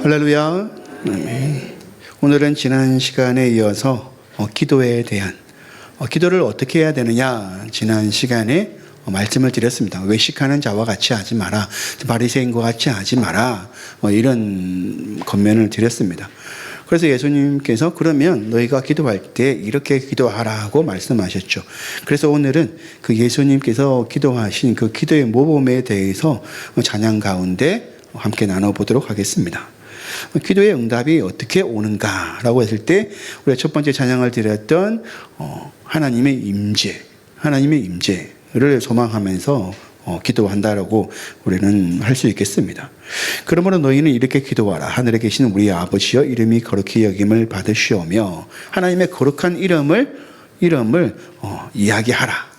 할렐루야. 아멘. 오늘은 지난 시간에 이어서 기도에 대한 기도를 어떻게 해야 되느냐 지난 시간에 말씀을 드렸습니다. 외식하는 자와 같이 하지 마라, 바리새인과 같이 하지 마라, 이런 권면을 드렸습니다. 그래서 예수님께서 그러면 너희가 기도할 때 이렇게 기도하라고 말씀하셨죠. 그래서 오늘은 그 예수님께서 기도하신 그 기도의 모범에 대해서 찬양 가운데 함께 나눠보도록 하겠습니다. 기도의 응답이 어떻게 오는가라고 했을 때 우리가 첫 번째 찬양을 드렸던 하나님의 임재를 소망하면서 기도한다라고 우리는 할 수 있겠습니다. 그러므로 너희는 이렇게 기도하라. 하늘에 계신 우리 아버지여, 이름이 거룩히 여김을 받으시오며, 하나님의 거룩한 이름을 이야기하라.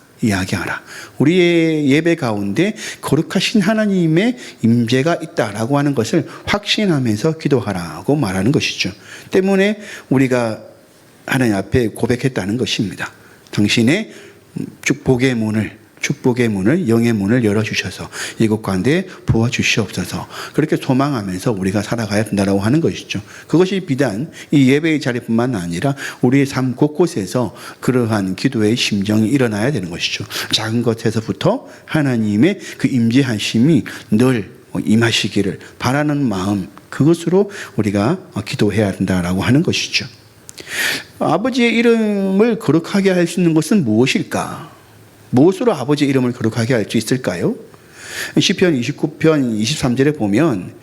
우리의 예배 가운데 거룩하신 하나님의 임재가 있다라고 하는 것을 확신하면서 기도하라고 말하는 것이죠. 때문에 우리가 하나님 앞에 고백했다는 것입니다. 당신의 축복의 문을, 영의 문을 열어주셔서 이곳 가운데 부어주시옵소서. 그렇게 소망하면서 우리가 살아가야 된다고 하는 것이죠. 그것이 비단 이 예배의 자리뿐만 아니라 우리의 삶 곳곳에서 그러한 기도의 심정이 일어나야 되는 것이죠. 작은 것에서부터 하나님의 그 임재하심이 늘 임하시기를 바라는 마음, 그것으로 우리가 기도해야 된다고 하는 것이죠. 아버지의 이름을 거룩하게 할 수 있는 것은 무엇일까? 무엇으로 아버지의 이름을 거룩하게 할 수 있을까요? 시편 29편 23절에 보면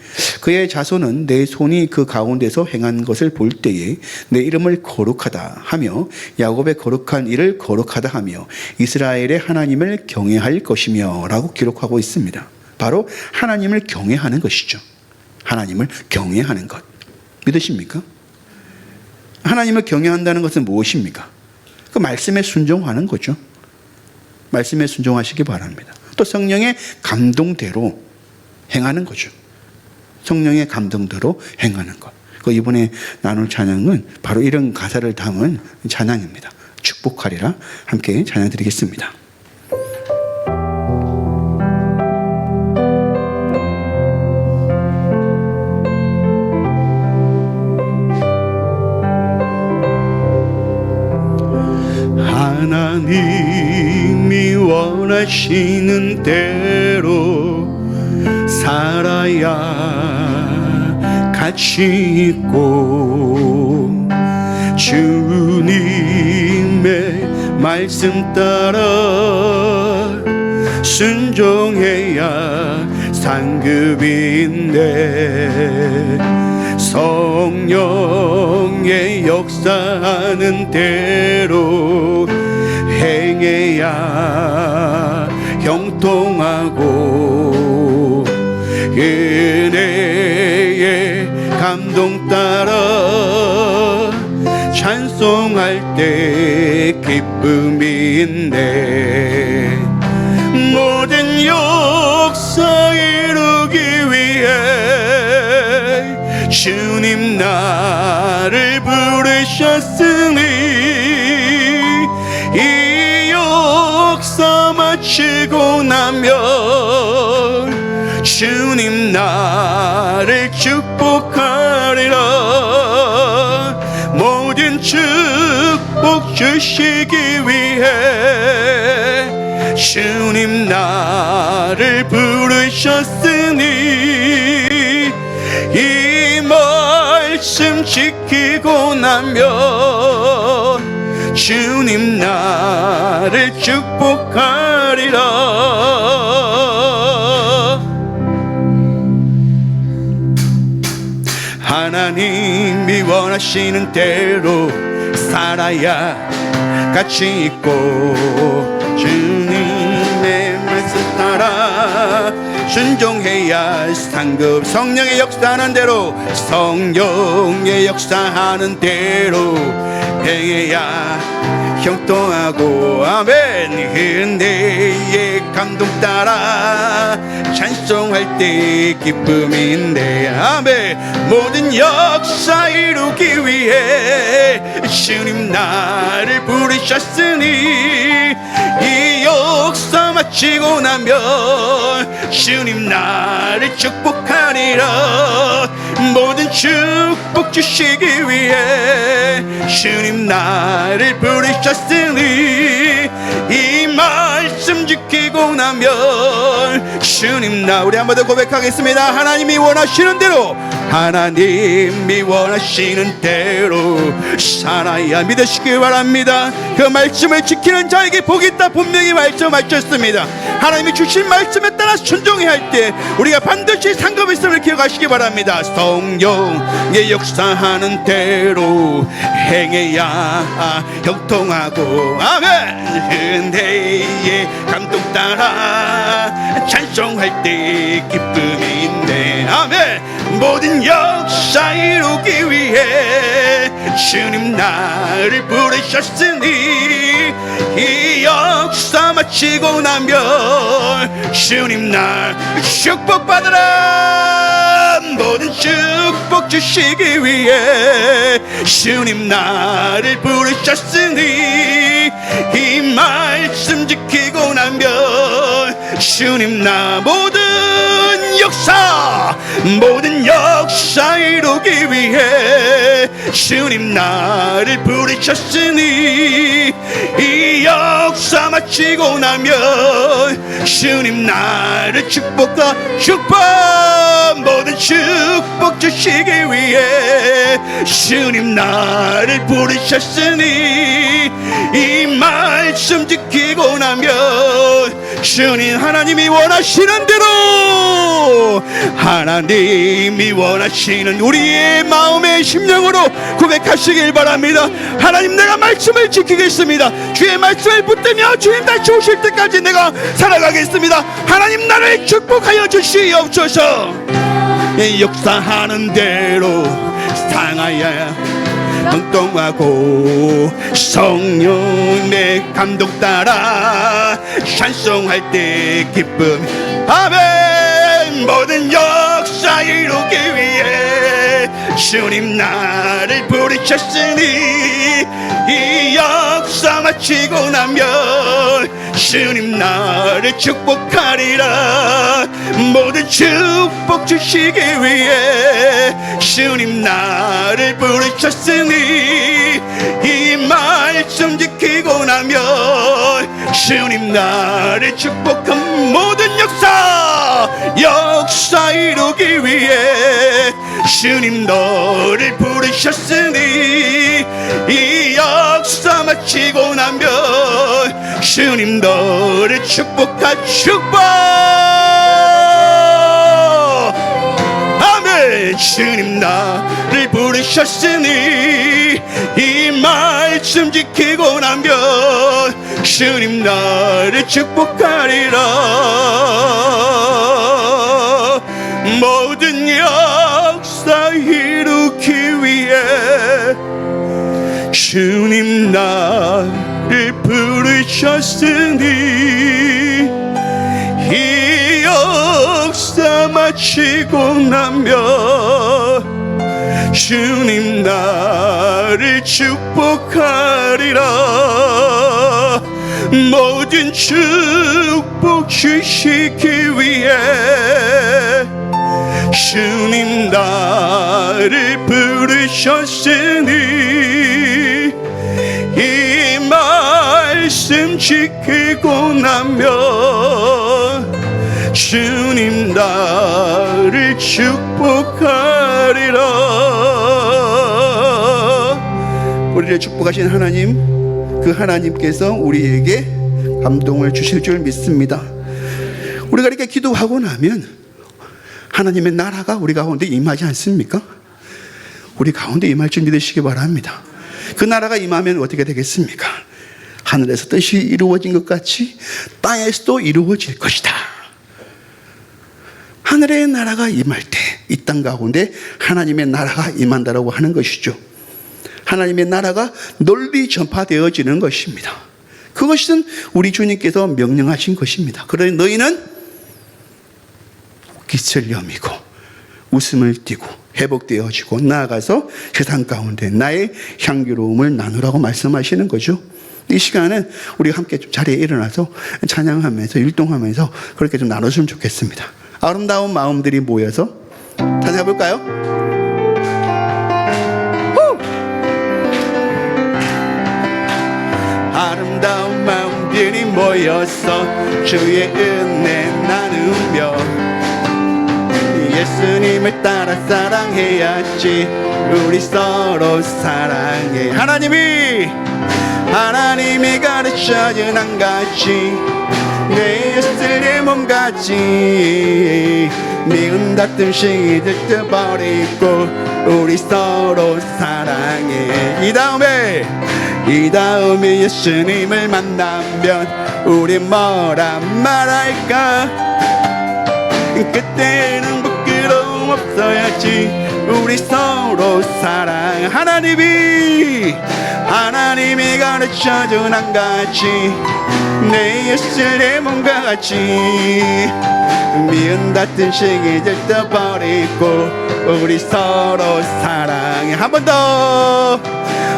그의 자손은 내 손이 그 가운데서 행한 것을 볼 때에 내 이름을 거룩하다 하며 야곱의 거룩한 일을 거룩하다 하며 이스라엘의 하나님을 경외할 것이며 라고 기록하고 있습니다. 바로 하나님을 경외하는 것이죠. 하나님을 경외하는 것. 믿으십니까? 하나님을 경외한다는 것은 무엇입니까? 그 말씀에 순종하는 거죠. 말씀에 순종하시기 바랍니다. 또 성령의 감동대로 행하는 거죠. 성령의 감동대로 행하는 것. 그 이번에 나눌 찬양은 바로 이런 가사를 담은 찬양입니다. 축복하리라. 함께 찬양 드리겠습니다. 하나님이 원하시는 대로 살아야 가치 있고 주님의 말씀 따라 순종해야 상급인데 성령의 역사하는 대로 행해야 형통하고 은혜의 감동 따라 찬송할 때 기쁨인데 모든 역사 이루기 위해 주님 나를 부르셨으니 이 역사 마치고 나면 주님 나를 축복하리라. 모든 축복 주시기 위해 주님 나를 부르셨으니 이 말씀 지키고 나면 주님 나를 축복하리라. 하나님이 원하시는 대로 살아야 가치 있고 주님의 말씀 따라 순종해야 상급. 성령의 역사하는 대로 행해야 형통하고 아멘. 은혜의 감동 따라 찬송할 때 기쁨인데 아멘. 모든 역사 이루기 위해 주님 나를 부르셨으니 이 역사 마치고 나면 주님 나를 축복하리라. 모든 축복 주시기 위해 주님 나를 부르셨으니 이 말씀 지키고 나면 주님 나 우리 한번 더 고백하겠습니다. 하나님이 원하시는 대로 하나님이 원하시는 대로 살아야 믿으시길 바랍니다. 그 말씀을 지키는 자에게 복이 있다 분명히 말씀하셨습니다. 하나님이 주신 말씀에 따라 순종해야 할 때 우리가 반드시 상급이 있음을 기억하시기 바랍니다. 성령의 역사하는 대로 행해야 형통하고 아멘. 은혜의 감동 따라 찬송할 때 기쁨인데 아멘. 모든 역사 이루기 위해 주님 나를 부르셨으니 이 역사 마치고 나면 주님 날 축복받으라. 모든 축복 주시기 위해 주님 나를 부르셨으니 이 말씀 지키고 나면 주님 나 모든 역사 이루기 위해 주님 나를 부르셨으니 이 역사 마치고 나면 주님 나를 축복하 축복 모든 축복 주시기 위해 주님 나를 부르셨으니 이 말씀 지키고 나면 주님 하나님이 원하시는 대로 하나님이 원하시는 우리의 마음의 심령으로 고백하시길 바랍니다. 하나님 내가 말씀을 지키겠습니다. 주의 말씀을 붙들며 주님 다시 오실 때까지 내가 살아가겠습니다. 하나님 나를 축복하여 주시옵소서. 역사하는 대로 상하여 형통하고 성령의 감동 따라 찬송할 때 기쁨 아멘. 모든 역사 이루기 위해 주님 나를 부르셨으니 이 역사 마치고 나면 주님 나를 축복하리라. 모든 축복 주시기 위해 주님 나를 부르셨으니 이 말씀 지키고 나면 주님 나를 축복한 모든 역사 이루기 위해 주님 너를 부르셨으니 이 역사 마치고 나면 주님 너를 축복한 축복 아멘. 주님 나를 부르셨으니 이 말씀 지키고 나면 주님 나를 축복하리라. 모든 역사 이루기 위해 주님 나를 부르셨으니 이 역사 마치고 나면 주님 나를 축복하리라. 모든 축복 주시기 위해 주님 나를 부르셨으니 이 말씀 지키고 나면 주님 나를 축복하리라. 우리를 축복하신 하나님, 그 하나님께서 우리에게 감동을 주실 줄 믿습니다. 우리가 이렇게 기도하고 나면 하나님의 나라가 우리 가운데 임하지 않습니까? 우리 가운데 임할 줄 믿으시기 바랍니다. 그 나라가 임하면 어떻게 되겠습니까? 하늘에서 뜻이 이루어진 것 같이 땅에서도 이루어질 것이다. 하늘의 나라가 임할 때 이 땅 가운데 하나님의 나라가 임한다라고 하는 것이죠. 하나님의 나라가 널리 전파되어지는 것입니다. 그것은 우리 주님께서 명령하신 것입니다. 그러니 너희는 빛을 여미고 웃음을 띠고 회복되어지고 나아가서 세상 가운데 나의 향기로움을 나누라고 말씀하시는 거죠. 이 시간은 우리가 함께 좀 자리에 일어나서 찬양하면서 율동하면서 그렇게 좀 나눴으면 좋겠습니다. 아름다운 마음들이 모여서 다시 해볼까요? 아름다운 마음들이 모여서 주의 은혜 나누며 예수님을 따라 사랑해야지. 우리 서로 사랑해. 하나님이 가르쳐준 한 가지, 내 예수의 몸같이 미운 다툼 시기들 뜯어버리고 우리 서로 사랑해. 이 다음에 예수님을 만나면 우리 뭐라 말할까? 그때는 부끄러움 없어야지. 우리 서로 사랑. 하나님이 가르쳐준 한 가지, 내 예수의 몸과 같이 미운 다툰 시기들 떠버리고 우리 서로 사랑해. 한 번 더.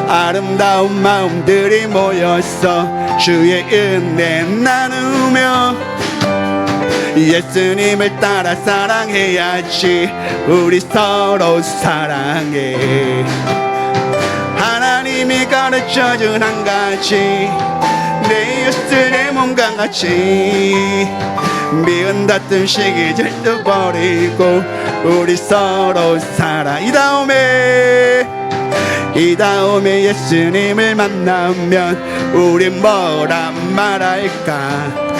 아름다운 마음들이 모여서 주의 은혜 나누며 예수님을 따라 사랑해야지. 우리 서로 사랑해. 하나님이 가르쳐준 한 가지, 내 예수의 몸과 같이 미운 다툰 시기를 떠버리고 우리 서로 사랑. 이 다음에 예수님을 만나면 우리 뭐라 말할까?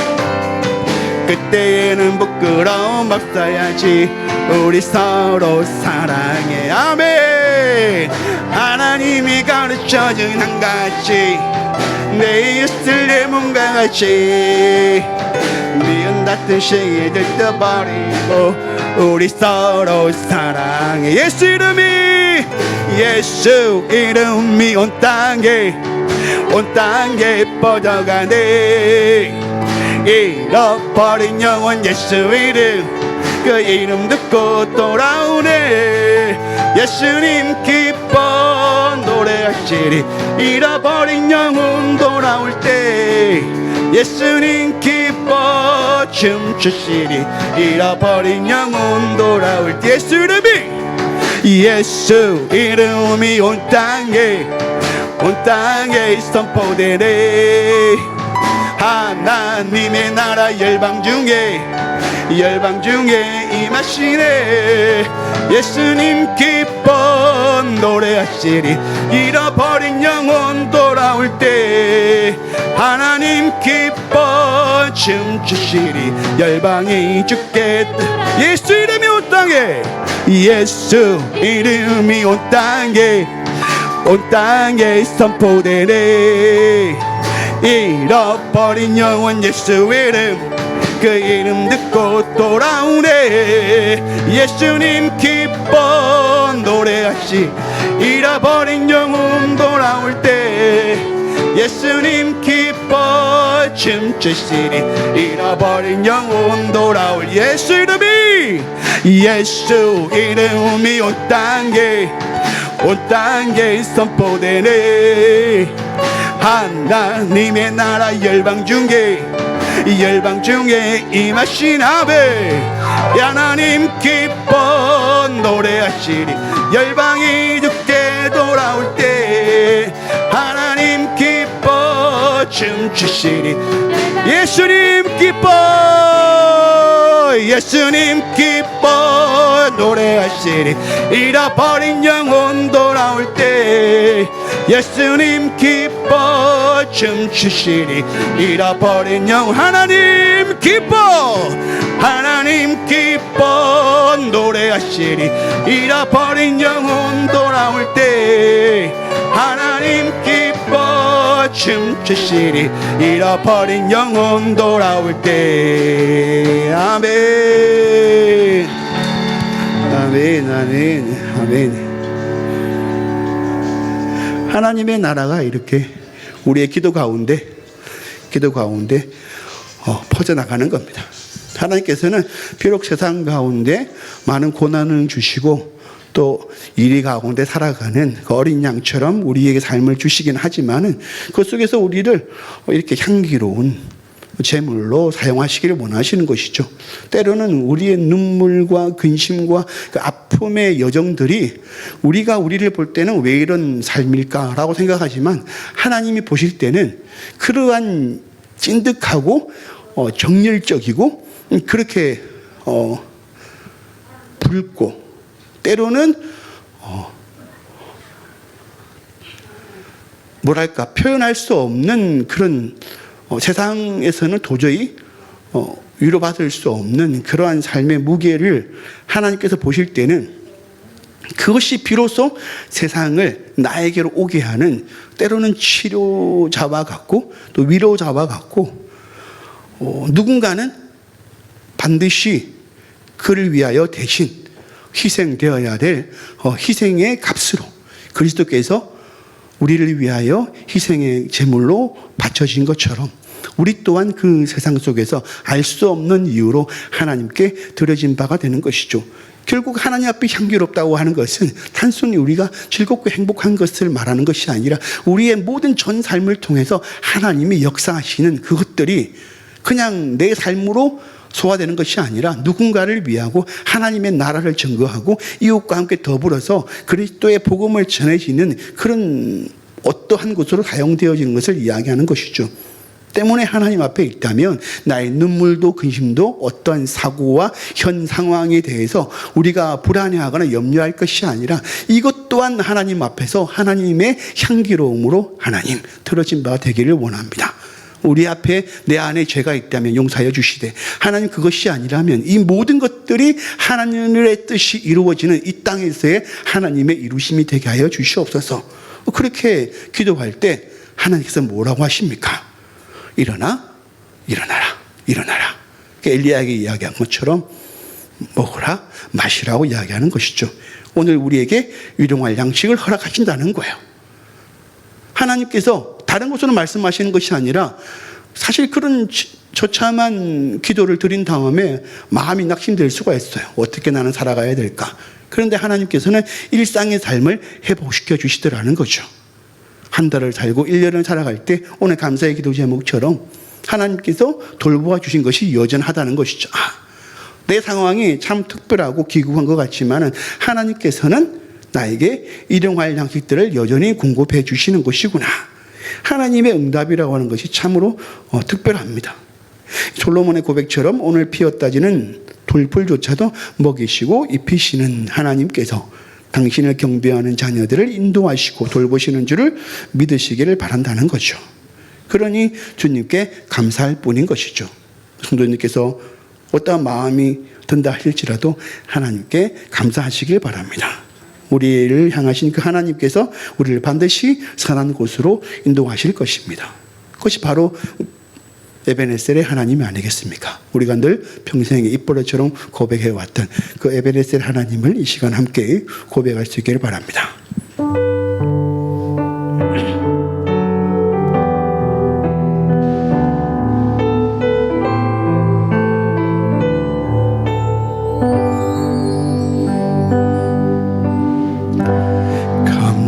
그때에는 부끄러움 없어야지. 우리 서로 사랑해. 아멘. 하나님이 가르쳐준 한 가지, 내 예수의 몸과 같이 미운 다툰 시기들 떠버리고 우리 서로 사랑해. 예수 이름이 온 땅에 뻗어가네. 잃어버린 영혼 예수 이름, 그 이름 듣고 돌아오네. 예수님 기뻐 노래하시리. 잃어버린 영혼 돌아올 때 예수님 기뻐 춤추시리. 잃어버린 영혼 돌아올 때 예수 이름이 온 땅에 선포되네. 하나님의 나라 열방 중에 임하시네. 예수님 기뻐 노래하시리. 잃어버린 영혼 돌아올 때 하나님 기뻐 춤추시리. 열방이 죽겠다. 예수 이름이 온 땅에 선포되네. 잃어버린 영혼 예수 이름, 그 이름 듣고 돌아오네. 예수님 기뻐 노래하시. 잃어버린 영혼 돌아올 때 예수님 기뻐 춤추시리. 잃어버린 영혼 돌아올 예수 이름이 온 땅에 선포되네. 하나님의 나라 열방 중에 임하신 아베. 하나님 기뻐 노래하시리. 열방이 죽게 돌아올 때 하나님 기뻐 춤추시리. 예수님 기뻐 노래하시리. 잃어버린 영혼 돌아올 때 예수님 기뻐 춤추시리. 잃어버린 영혼 하나님 기뻐 노래하시리. 잃어버린 영혼 돌아올 때 하나님 기뻐 춤추시리. 잃어버린 영혼 돌아올 때. 아멘. 하나님의 나라가 이렇게 우리의 기도 가운데 퍼져나가는 겁니다. 하나님께서는 비록 세상 가운데 많은 고난을 주시고 또 이리 가운데 살아가는 그 어린 양처럼 우리에게 삶을 주시긴 하지만은 그 속에서 우리를 이렇게 향기로운 제물로 사용하시기를 원하시는 것이죠. 때로는 우리의 눈물과 근심과 그 아픔의 여정들이 우리가 우리를 볼 때는 왜 이런 삶일까라고 생각하지만 하나님이 보실 때는 그러한 찐득하고 정열적이고 그렇게 붉고 때로는 뭐랄까 표현할 수 없는 그런 세상에서는 도저히 위로받을 수 없는 그러한 삶의 무게를 하나님께서 보실 때는 그것이 비로소 세상을 나에게로 오게 하는 때로는 치료자와 같고 또 위로자와 같고 누군가는 반드시 그를 위하여 대신 희생되어야 될 희생의 값으로 그리스도께서 우리를 위하여 희생의 제물로 바쳐진 것처럼 우리 또한 그 세상 속에서 알 수 없는 이유로 하나님께 드려진 바가 되는 것이죠. 결국 하나님 앞에 향기롭다고 하는 것은 단순히 우리가 즐겁고 행복한 것을 말하는 것이 아니라 우리의 모든 전 삶을 통해서 하나님이 역사하시는 그것들이 그냥 내 삶으로 소화되는 것이 아니라 누군가를 위하고 하나님의 나라를 증거하고 이웃과 함께 더불어서 그리스도의 복음을 전해지는 그런 어떠한 곳으로 사용되어지는 것을 이야기하는 것이죠. 때문에 하나님 앞에 있다면 나의 눈물도 근심도 어떠한 사고와 현 상황에 대해서 우리가 불안해하거나 염려할 것이 아니라 이것 또한 하나님 앞에서 하나님의 향기로움으로 하나님 들어진 바가 되기를 원합니다. 우리 앞에 내 안에 죄가 있다면 용서하여 주시되 하나님 그것이 아니라면 이 모든 것들이 하나님의 뜻이 이루어지는 이 땅에서의 하나님의 이루심이 되게 하여 주시옵소서. 그렇게 기도할 때 하나님께서 뭐라고 하십니까? 일어나라. 엘리야에게 이야기한 것처럼 먹으라 마시라고 이야기하는 것이죠. 오늘 우리에게 일용할 양식을 허락하신다는 거예요. 하나님께서 다른 것으로 말씀하시는 것이 아니라 사실 그런 처참한 기도를 드린 다음에 마음이 낙심될 수가 있어요. 어떻게 나는 살아가야 될까? 그런데 하나님께서는 일상의 삶을 회복시켜 주시더라는 거죠. 한 달을 살고 1년을 살아갈 때 오늘 감사의 기도 제목처럼 하나님께서 돌보아 주신 것이 여전하다는 것이죠. 내 상황이 참 특별하고 기구한 것 같지만 하나님께서는 나에게 일용할 양식들을 여전히 공급해 주시는 것이구나. 하나님의 응답이라고 하는 것이 참으로 특별합니다. 솔로몬의 고백처럼 오늘 피었다지는 돌풀조차도 먹이시고 입히시는 하나님께서 당신을 경배하는 자녀들을 인도하시고 돌보시는 줄을 믿으시기를 바란다는 거죠. 그러니 주님께 감사할 뿐인 것이죠. 성도님께서 어떠한 마음이 든다 할지라도 하나님께 감사하시길 바랍니다. 우리를 향하신 그 하나님께서 우리를 반드시 선한 곳으로 인도하실 것입니다. 그것이 바로 에베네셀의 하나님이 아니겠습니까? 우리가 늘 평생의 입버릇처럼 고백해왔던 그 에베네셀 하나님을 이 시간 함께 고백할 수 있기를 바랍니다.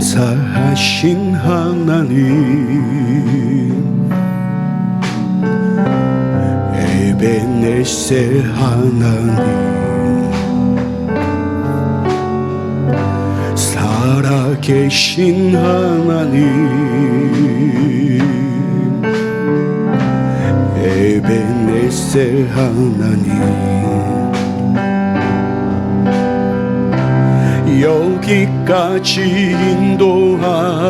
감사하신 하나님 에베네셀 하나님 살아계신 하나님 에베네셀 하나님 여기까지 인도하셨네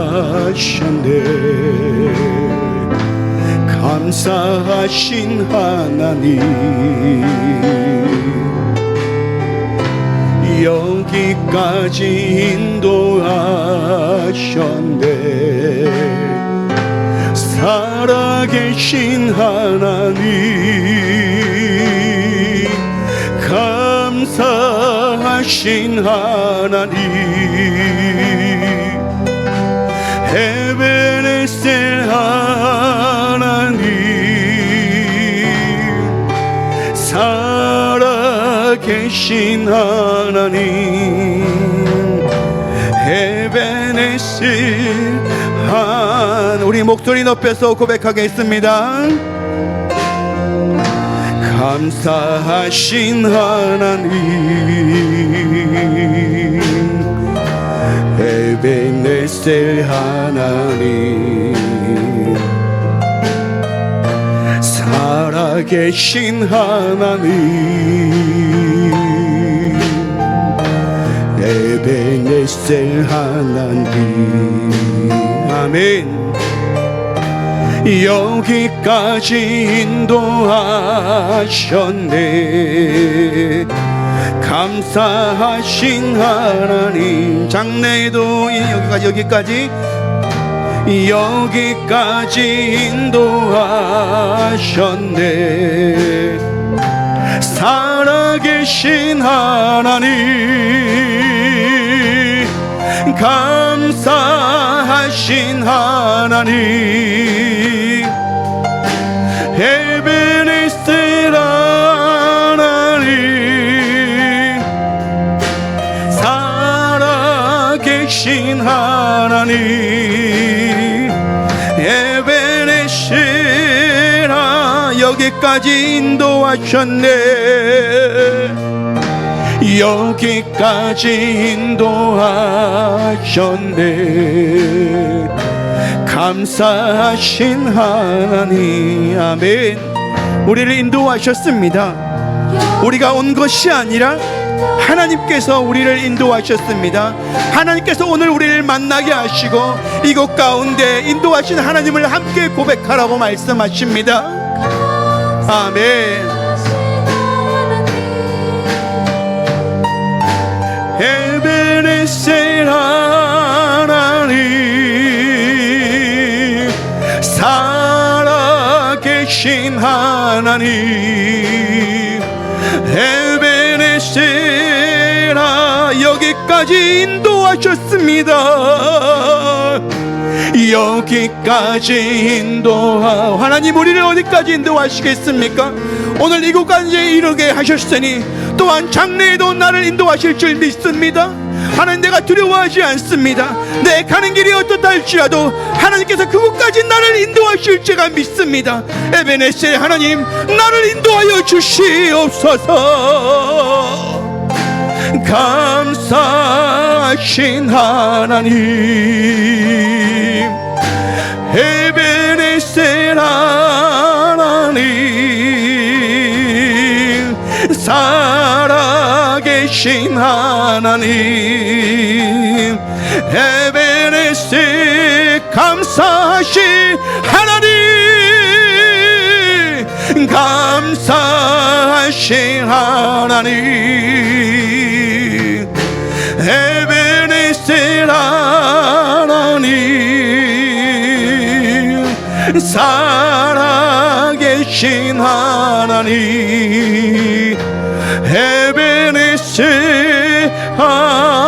감사하신 하나님 여기까지 인도하셨네 살아계신 하나님 감사하신 하나님 에베네셀 하나님 살아계신 하나님 에베네셀 우리 목소리 높여서 고백하겠습니다. 감사하신 하나님, 에베네셀 하나님, 살아계신 하나님, 에베네셀 하나님. 아멘. 여기까지 인도하셨네. 감사하신 하나님. 장래에도 여기까지 인도하셨네. 살아계신 하나님, 감사하신 하나님, 에베네셀 하나님, 살아계신 하나님, 에베네셀 하나님, 여기까지 인도하셨네. 여기까지 인도하셨네. 감사하신 하나님. 아멘. 우리를 인도하셨습니다. 우리가 온 것이 아니라 하나님께서 우리를 인도하셨습니다. 하나님께서 오늘 우리를 만나게 하시고 이곳 가운데 인도하신 하나님을 함께 고백하라고 말씀하십니다. 아멘. 에베네셀 하나님, 살아계신 하나님, 에베네셀 여기까지 인도하셨습니다. 여기까지 하나님 우리를 어디까지 인도하시겠습니까? 오늘 이곳까지 이르게 하셨으니 또한 장래에도 나를 인도하실 줄 믿습니다. 하나님, 내가 두려워하지 않습니다. 내 가는 길이 어떻다 할지라도 하나님께서 그곳까지 나를 인도하실 제가 믿습니다. 에베네셀 하나님, 나를 인도하여 주시옵소서. 감사하신 하나님, 에베네셀 하나님, 살아계신 하나님, 에베네셀 감사하신 하나님, 감사하신 하나님, 에베네셀 하나님, 살아계신 하나님, 에베네셀 하나님.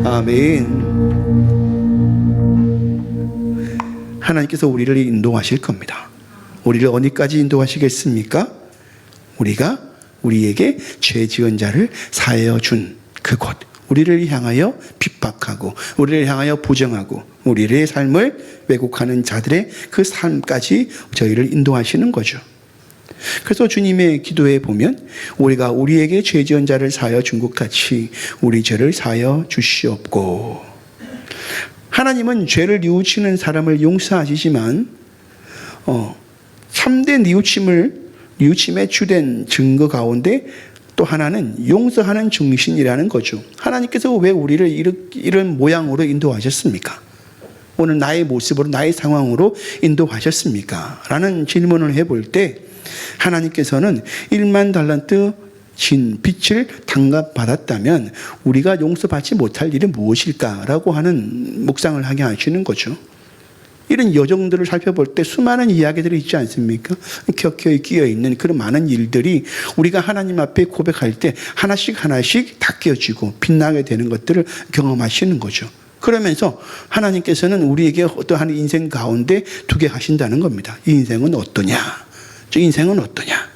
아멘. 하나님께서 우리를 인도하실 겁니다. 우리를 어디까지 인도하시겠습니까? 우리가 우리에게 죄 지은 자를 사하여 준 그곳, 우리를 향하여 핍박하고 우리를 향하여 부정하고 우리의 삶을 왜곡하는 자들의 그 삶까지 저희를 인도하시는 거죠. 그래서 주님의 기도에 보면 우리가 우리에게 죄 지은 자를 사하여 준 것 같이 우리 죄를 사하여 주시옵고. 하나님은 죄를 뉘우치는 사람을 용서하시지만 참된 뉘우침의 주된 증거 가운데 또 하나는 용서하는 중심이라는 거죠. 하나님께서 왜 우리를 이런 모양으로 인도하셨습니까? 오늘 나의 모습으로, 나의 상황으로 인도하셨습니까? 라는 질문을 해볼 때 하나님께서는 1만 달란트 빛을 탕감받았다면 우리가 용서받지 못할 일은 무엇일까라고 하는 묵상을 하게 하시는 거죠. 이런 여정들을 살펴볼 때 수많은 이야기들이 있지 않습니까? 켜켜이 끼어있는 그런 많은 일들이 우리가 하나님 앞에 고백할 때 하나씩 다 깨어지고 빛나게 되는 것들을 경험하시는 거죠. 그러면서 하나님께서는 우리에게 어떠한 인생 가운데 두게 하신다는 겁니다. 이 인생은 어떠냐? 저 인생은 어떠냐?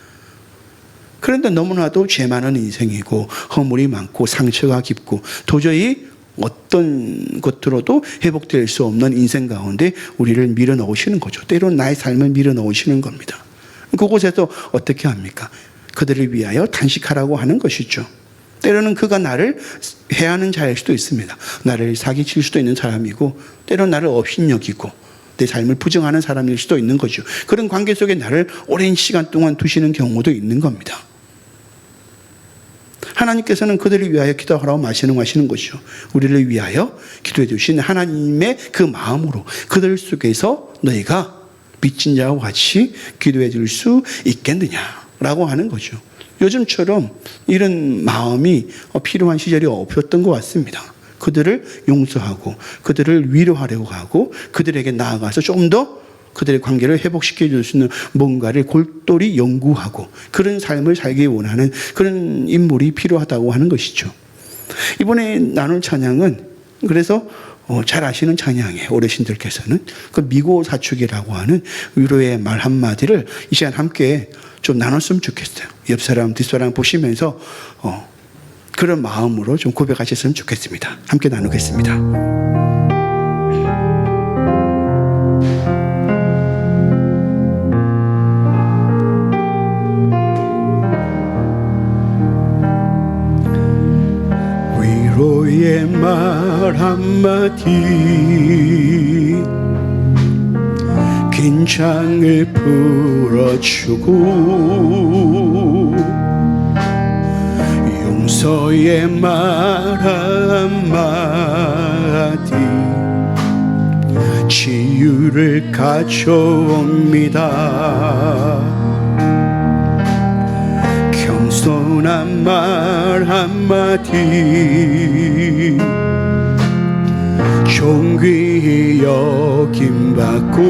그런데 너무나도 죄 많은 인생이고 허물이 많고 상처가 깊고 도저히 어떤 것으로도 회복될 수 없는 인생 가운데 우리를 밀어 넣으시는 거죠. 때로는 나의 삶을 밀어 넣으시는 겁니다. 그곳에서 어떻게 합니까? 그들을 위하여 단식하라고 하는 것이죠. 때로는 그가 나를 해하는 자일 수도 있습니다. 나를 사기칠 수도 있는 사람이고, 때로는 나를 업신여기고 내 삶을 부정하는 사람일 수도 있는 거죠. 그런 관계 속에 나를 오랜 시간 동안 두시는 경우도 있는 겁니다. 하나님께서는 그들을 위하여 기도하라고 말씀하시는 것이죠. 우리를 위하여 기도해 주신 하나님의 그 마음으로 그들 속에서 너희가 미친 자와 같이 기도해 줄 수 있겠느냐라고 하는 거죠. 요즘처럼 이런 마음이 필요한 시절이 없었던 것 같습니다. 그들을 용서하고 그들을 위로하려고 하고 그들에게 나아가서 좀 더 그들의 관계를 회복시켜 줄 수 있는 뭔가를 골똘히 연구하고 그런 삶을 살기 원하는 그런 인물이 필요하다고 하는 것이죠. 이번에 나눌 찬양은 그래서 잘 아시는 찬양이에요. 어르신들께서는 그 미고사축이라고 하는 위로의 말 한마디를 이 시간 함께 좀 나눴으면 좋겠어요. 옆 사람 뒷사람 보시면서 그런 마음으로 좀 고백하셨으면 좋겠습니다. 함께 나누겠습니다. 위로의 말 한마디 긴장을 풀어주고 용서의 말 한마디 치유를 가져옵니다. 겸손한 말 한마디 존귀히 여김받고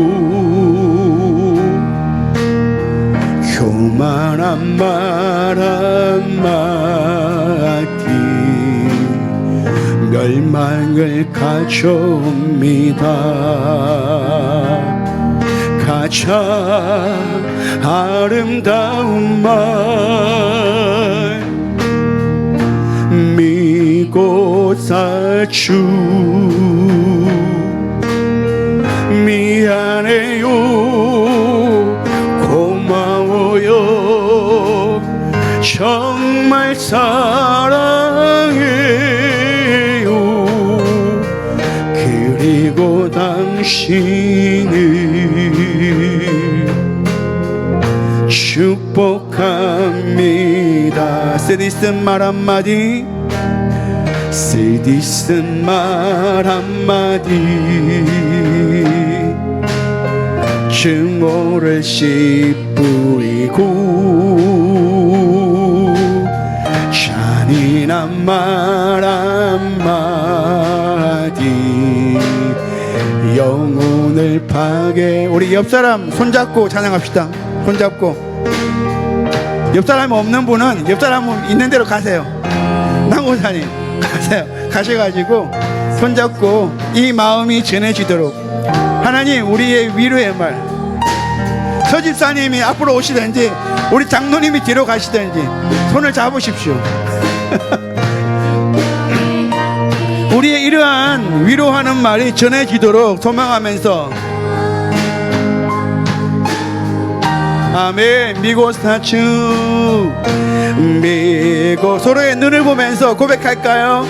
교만한 말 한마디 멸망을 가져옵니다. 가장 아름다운 말 미고사주 미안해요 고마워요 정말 사랑해요 그리고 당신을 축복합니다. 쓰디쓴 말 한마디 쓰디쓴 말 한마디 증오를 씻뿌리고 잔인한 말 한마디 영혼을 파괴. 우리 옆사람 손잡고 찬양합시다. 손잡고. 옆사람 없는 분은 옆사람 있는 대로 가세요. 남고사님 가세요. 가셔가지고 손잡고 이 마음이 전해지도록 하나님 우리의 위로의 말 서집사님이 앞으로 오시든지 우리 장로님이 뒤로 가시든지 손을 잡으십시오. 우리의 이러한 위로하는 말이 전해지도록 소망하면서 아멘. 미고사추 미고 서로의 눈을 보면서 고백할까요?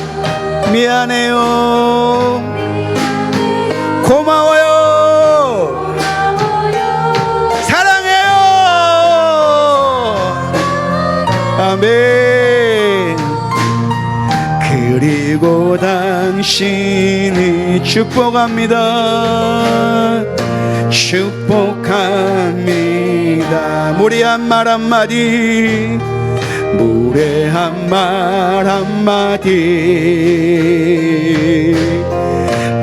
미안해요 고마워요 사랑해요 아멘. 그리고 당신이 축복합니다. 축복합니다. 무례한 말 한마디 무례한 말 한마디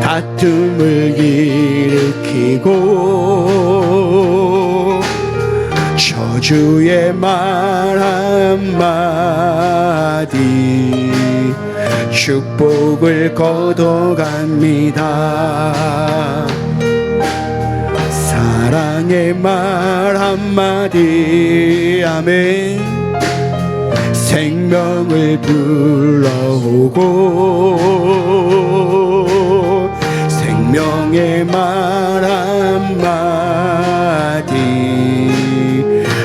다툼을 일으키고 저주의 말 한마디 축복을 거둬갑니다. 사랑의 말 한마디 아멘. 생명을 불러오고 생명의 말 한마디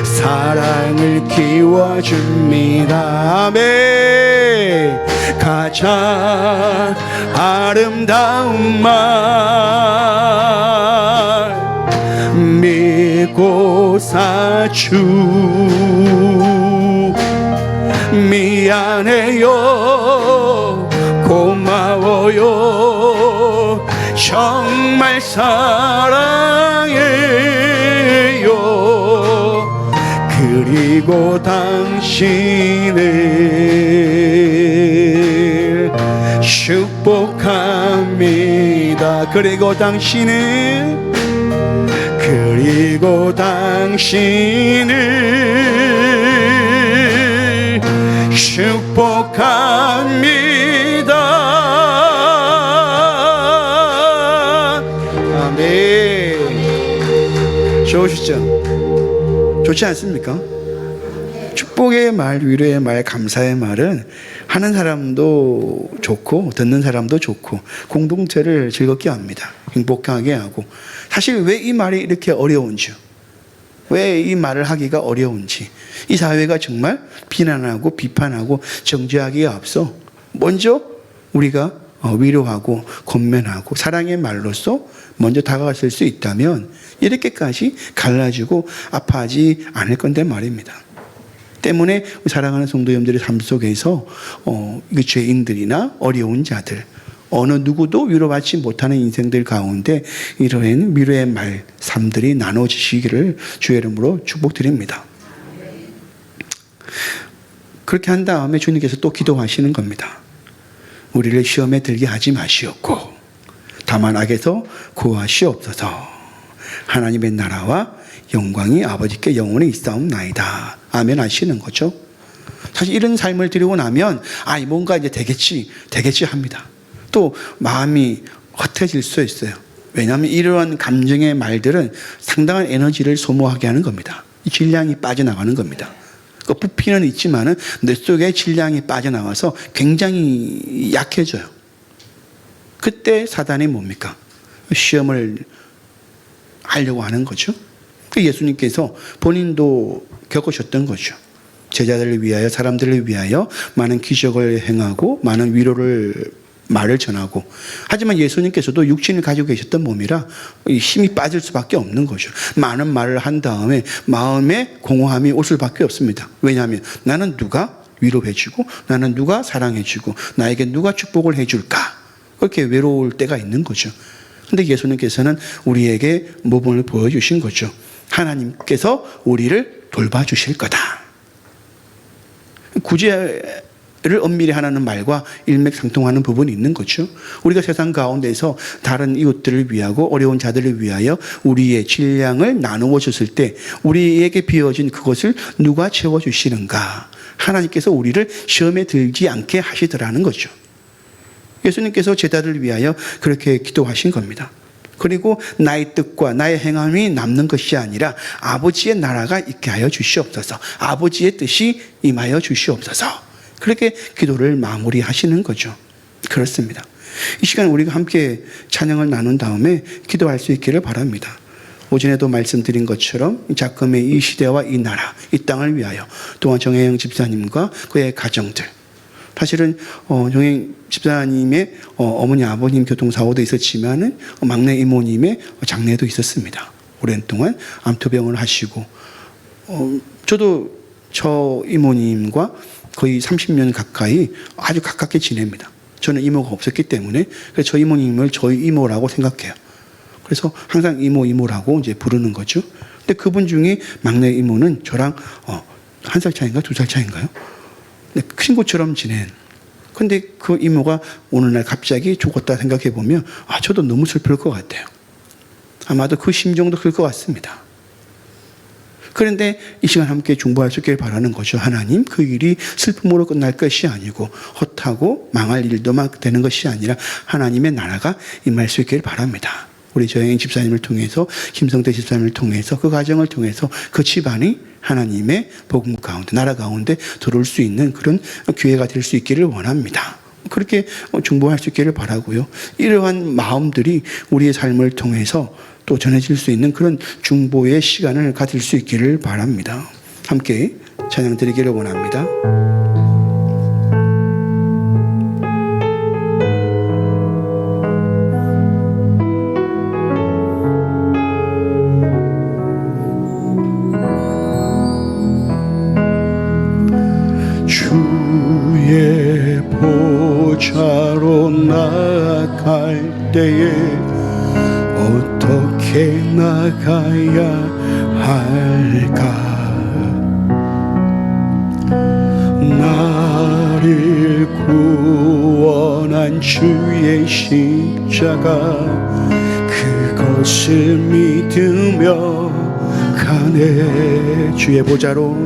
사랑을 키워줍니다. 아멘. 가장 아름다운 말 믿고 사주 미안해요 고마워요 정말 사랑해요 그리고 당신을 축복합니다. 그리고 당신을 축복합니다. 아멘. 좋으시죠? 좋지 않습니까? 축복의 말, 위로의 말, 감사의 말은 하는 사람도 좋고 듣는 사람도 좋고 공동체를 즐겁게 합니다. 행복하게 하고. 사실 왜 이 말이 이렇게 어려운지, 왜 이 말을 하기가 어려운지, 이 사회가 정말 비난하고 비판하고 정죄하기에 앞서 먼저 우리가 위로하고 권면하고 사랑의 말로써 먼저 다가갔을 수 있다면 이렇게까지 갈라지고 아파하지 않을 건데 말입니다. 때문에 사랑하는 성도님들의 삶 속에서 죄인들이나 어려운 자들, 어느 누구도 위로받지 못하는 인생들 가운데 이러한 위로의 말씀들이 나눠지시기를 주의 이름으로 축복드립니다. 그렇게 한 다음에 주님께서 또 기도하시는 겁니다. 우리를 시험에 들게 하지 마시옵고 다만 악에서 구하시옵소서. 하나님의 나라와 영광이 아버지께 영원히 있사옵나이다. 아멘 하시는 거죠. 사실 이런 삶을 드리고 나면 뭔가 이제 되겠지 합니다. 또 마음이 헛해질 수 있어요. 왜냐하면 이러한 감정의 말들은 상당한 에너지를 소모하게 하는 겁니다. 질량이 빠져나가는 겁니다. 그 부피는 있지만은 내 속에 질량이 빠져나와서 굉장히 약해져요. 그때 사단이 뭡니까? 시험을 하려고 하는 거죠. 예수님께서 본인도 겪으셨던 거죠. 제자들을 위하여, 사람들을 위하여 많은 기적을 행하고 많은 말을 전하고, 하지만 예수님께서도 육신을 가지고 계셨던 몸이라 힘이 빠질 수밖에 없는 거죠. 많은 말을 한 다음에 마음에 공허함이 올 수밖에 없습니다. 왜냐하면 나는 누가 위로해주고 나는 누가 사랑해주고 나에게 누가 축복을 해줄까, 그렇게 외로울 때가 있는 거죠. 근데 예수님께서는 우리에게 모범을 보여주신 거죠. 하나님께서 우리를 돌봐주실 거다. 구제를 엄밀히 하라는 말과 일맥상통하는 부분이 있는 거죠. 우리가 세상 가운데서 다른 이웃들을 위하고 어려운 자들을 위하여 우리의 질량을 나누어 줬을 때 우리에게 비어진 그것을 누가 채워주시는가? 하나님께서 우리를 시험에 들지 않게 하시더라는 거죠. 예수님께서 제자들을 위하여 그렇게 기도하신 겁니다. 그리고 나의 뜻과 나의 행함이 남는 것이 아니라 아버지의 나라가 있게 하여 주시옵소서. 아버지의 뜻이 임하여 주시옵소서. 그렇게 기도를 마무리하시는 거죠. 그렇습니다. 이 시간 우리가 함께 찬양을 나눈 다음에 기도할 수 있기를 바랍니다. 오전에도 말씀드린 것처럼 작금의 이 시대와 이 나라, 이 땅을 위하여, 또한 정혜영 집사님과 그의 가정들, 사실은 정혜영 집사님의 어머니 아버님 교통사고도 있었지만은 막내 이모님의 장례도 있었습니다. 오랜 동안 암투병을 하시고, 저도 저 이모님과 거의 30년 가까이 아주 가깝게 지냅니다. 저는 이모가 없었기 때문에 그래서 저 이모님을 저희 이모라고 생각해요. 그래서 항상 이모라고 이제 부르는 거죠. 근데 그분 중에 막내 이모는 저랑 1살 차인가 2살 차인가요? 친구처럼 지낸. 근데 그 이모가 어느 날 갑자기 죽었다 생각해 보면 저도 너무 슬플 것 같아요. 아마도 그 심정도 클 것 같습니다. 그런데 이 시간 함께 중보할 수 있기를 바라는 거죠. 하나님, 그 일이 슬픔으로 끝날 것이 아니고 헛하고 망할 일도만 되는 것이 아니라 하나님의 나라가 임할 수 있기를 바랍니다. 우리 정혜영 집사님을 통해서, 김성태 집사님을 통해서, 그 가정을 통해서 그 집안이 하나님의 복음 가운데, 나라 가운데 들어올 수 있는 그런 기회가 될 수 있기를 원합니다. 그렇게 중보할 수 있기를 바라고요. 이러한 마음들이 우리의 삶을 통해서 또 전해질 수 있는 그런 중보의 시간을 가질 수 있기를 바랍니다. 함께 찬양 드리기를 원합니다. 주의 보좌로 나아갈 때에 어떻게 나가야 할까? 나를 구원한 주의 십자가, 그것을 믿으며 가네. 주의 보좌로,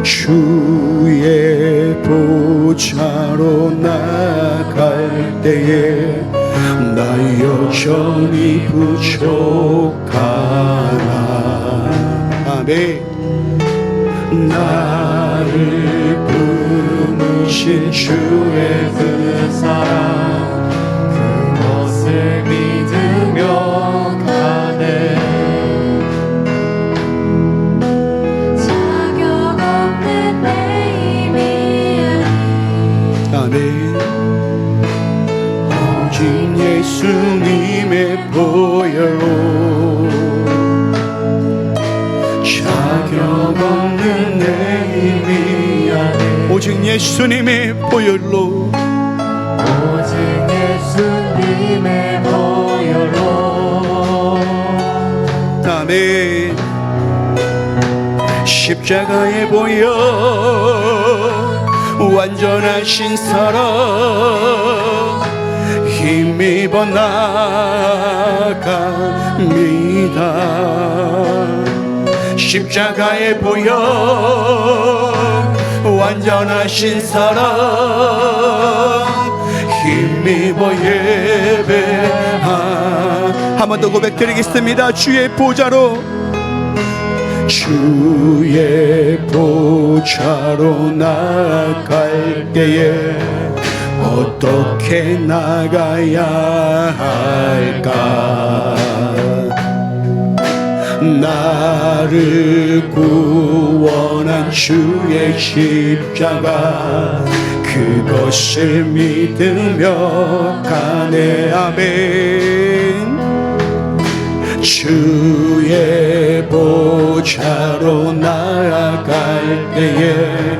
주의 보좌로 나갈 때에 나 여전히 부족하나. 아멘. 나를 부르신 주의 그 사랑, 그것을 믿으며 가네. 자격 없는 내 힘이 아멘. 오직 예수님의 보혈로, 자격 없는 내 힘이 아닌 오직 예수님의 보혈로, 오직 예수님의 보혈로. 아멘. 십자가의 보혈, 완전하신 사랑, 힘입어 나갑니다. 십자가의 보혈, 완전하신 사랑, 힘입어 예배하. 한 번 더 고백드리겠습니다. 주의 보좌로, 주의 보좌로 나갈 때에 어떻게 나가야 할까? 나를 구원한 주의 십자가, 그것을 믿으며 가네. 아멘. 주의 보좌로 나아갈 때에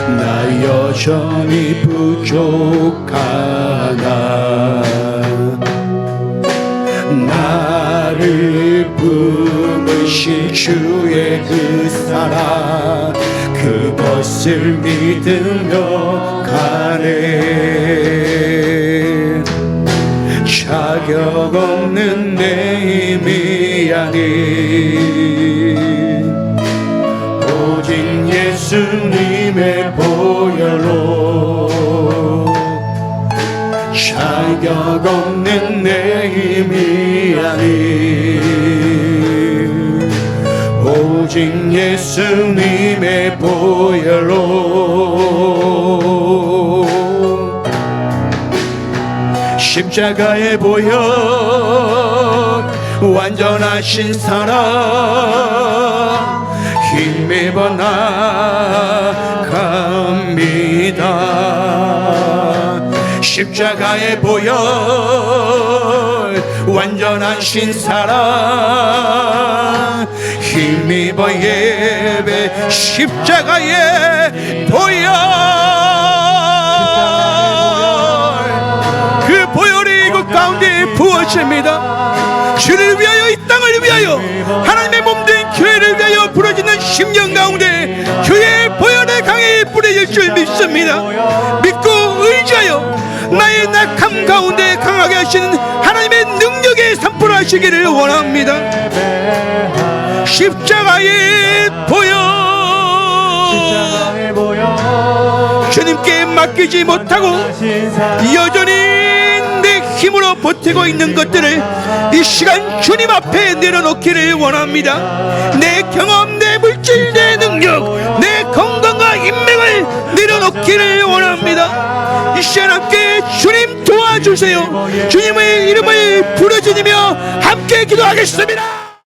나 여전히 부족하나. 나를 품으신 주의 그 사랑, 그것을 믿으며 가네. 자격 없는 내 힘이 아닌 오직 예수님의 보혈로, 자격 없는 내 힘이 아닌 오직 예수님의 보혈로, 십자가의 보혈, 완전하신 사랑, 힘입어 나갑니다. 십자가의 보혈, 완전하신 사랑, 힘입어 예배. 십자가의 보혈, 그 보혈이 이곳 가운데 부어집니다. 주를 위하여, 이 땅을 위하여, 하나님의 몸된 교회를 위하여 부러지는 심령 가운데 교회의 보혈의 강이 뿌려질 줄 믿습니다. 믿고 의지하여 나의 낙함 가운데 강하게 하시는 하나님의 능력에 산불하시기를 원합니다. 십자가의 보혈, 주님께 맡기지 못하고 여전히 내 힘으로 버티고 있는 것들을 이 시간 주님 앞에 내려놓기를 원합니다. 내 경험, 내 내 물질, 내 능력, 내 건강과 인맥을 내려놓기를 원합니다. 이 시간 함께 주님 도와주세요. 주님의 이름을 부르짖으며 함께 기도하겠습니다.